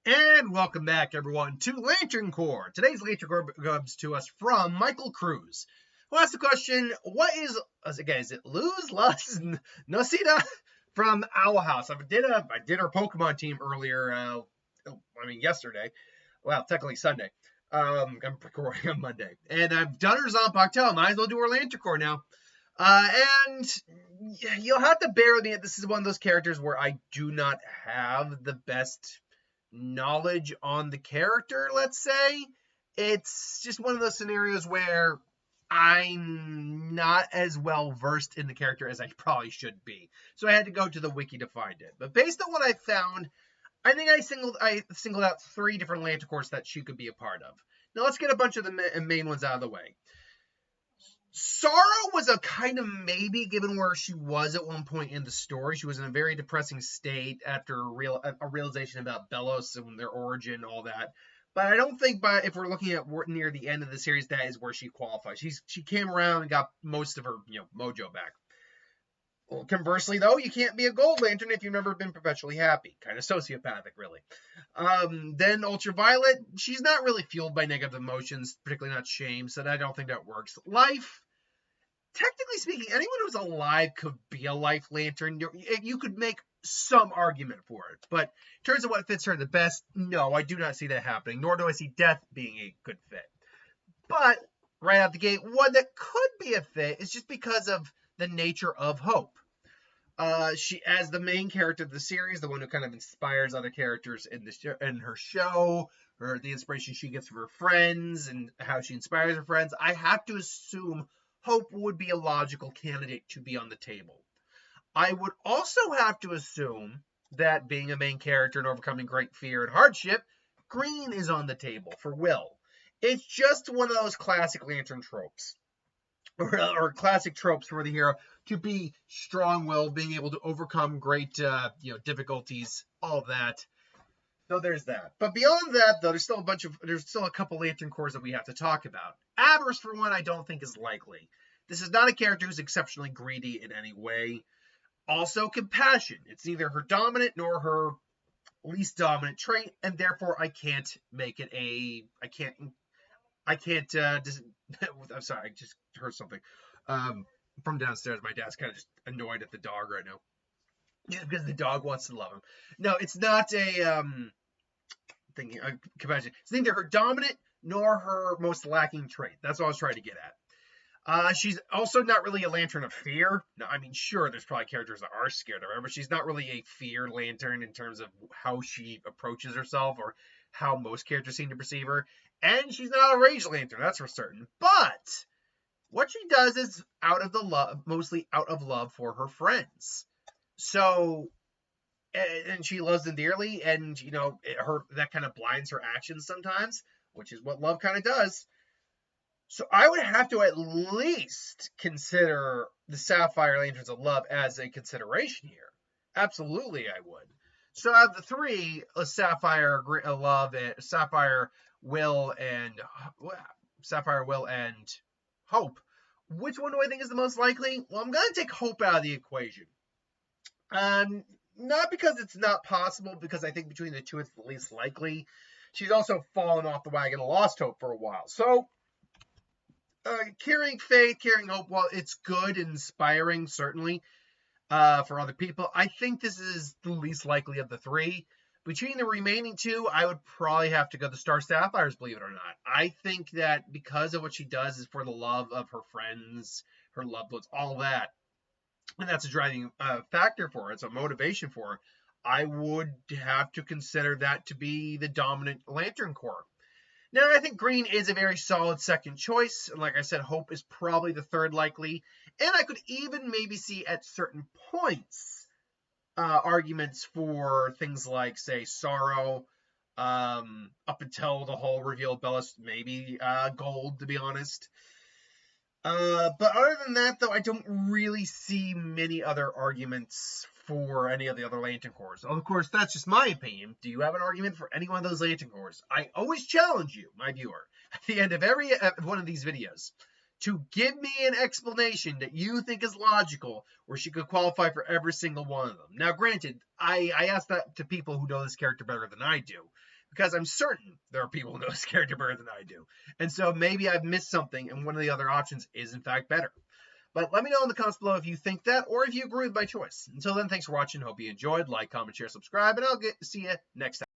And welcome back, everyone, to Lantern Corps. Today's Lantern Corps comes to us from Michael Cruz, who asked the question, what is it Luz Noceda from Owl House? I did her Pokemon team earlier, yesterday. Well, technically Sunday. I'm recording on Monday. And I've done her Zompoctel. Might as well do her Lantern Corps now. And you'll have to bear with me. This is one of those characters where I do not have the best knowledge on the character, let's say. It's just one of those scenarios where I'm not as well versed in the character as I probably should be. So I had to go to the wiki to find it. But based on what I found, I think I singled out 3 different Lantern Corps that she could be a part of. Now let's get a bunch of the main ones out of the way. Sorrow was a kind of maybe, given where she was at one point in the story. She was in a very depressing state after a realization about Belos and their origin, all that. But I don't think, if we're looking at near the end of the series, that is where she qualifies. She came around and got most of her mojo back. Well, conversely, though, you can't be a Gold Lantern if you've never been perpetually happy. Kind of sociopathic, really. Then Ultraviolet, she's not really fueled by negative emotions, particularly not shame, so I don't think that works. Life, technically speaking, anyone who's alive could be a Life Lantern. You could make some argument for it, but in terms of what fits her the best, no, I do not see that happening, nor do I see Death being a good fit. But right out the gate, one that could be a fit is just because of the nature of Hope. She, as the main character of the series, the one who kind of inspires other characters in her show, the inspiration she gets from her friends and how she inspires her friends, I have to assume Hope would be a logical candidate to be on the table. I would also have to assume that, being a main character and overcoming great fear and hardship, Green is on the table for Will. It's just one of those classic Lantern tropes, or classic tropes for the hero to be strong-willed, being able to overcome great difficulties, all of that. So there's that. But beyond that, though, there's still a couple Lantern Corps that we have to talk about. Avarice, for one, I don't think is likely. This is not a character who's exceptionally greedy in any way. Also, compassion. It's neither her dominant nor her least dominant trait, and therefore I can't make it I'm sorry, I just heard something from downstairs. My dad's kind of just annoyed at the dog right now, just because the dog wants to love him. No, it's not a compassion. It's neither her dominant nor her most lacking trait. That's what I was trying to get at. She's also not really a Lantern of fear. No, I mean, sure, there's probably characters that are scared of her, but she's not really a fear Lantern in terms of how she approaches herself or how most characters seem to perceive her. And she's not a Rage Lantern, that's for certain. But what she does is mostly out of love for her friends. So, and she loves them dearly, and that kind of blinds her actions sometimes, which is what love kind of does. So I would have to at least consider the Sapphire Lanterns of Love as a consideration here. Absolutely, I would. So out of the 3, Sapphire, Love, Sapphire, Will, and Hope, which one do I think is the most likely? Well, I'm going to take Hope out of the equation. Not because it's not possible, because I think between the 2 it's the least likely. She's also fallen off the wagon and lost hope for a while. So, carrying faith, carrying hope, while it's good and inspiring, certainly, for other people, I think this is the least likely of the 3. Between the remaining 2, I would probably have to go the Star Sapphires, believe it or not. I think that because of what she does is for the love of her friends, her loved ones, all that, and that's a driving factor for her, it's a motivation for her, I would have to consider that to be the dominant Lantern Corps. Now, I think Green is a very solid second choice. And like I said, Hope is probably the 3rd likely. And I could even maybe see at certain points arguments for things like, say, Sorrow, up until the whole reveal of Belos, maybe Gold, to be honest. But other than that, though, I don't really see many other arguments for any of the other Lantern Corps. Of course, that's just my opinion. Do you have an argument for any one of those Lantern Corps? I always challenge you, my viewer, at the end of every one of these videos, to give me an explanation that you think is logical where she could qualify for every single one of them. Now, granted, I ask that to people who know this character better than I do. because I'm certain there are people who know his character better than I do. And so maybe I've missed something, and one of the other options is, in fact, better. But let me know in the comments below if you think that, or if you agree with my choice. Until then, thanks for watching. Hope you enjoyed. Like, comment, share, subscribe, and I'll see you next time.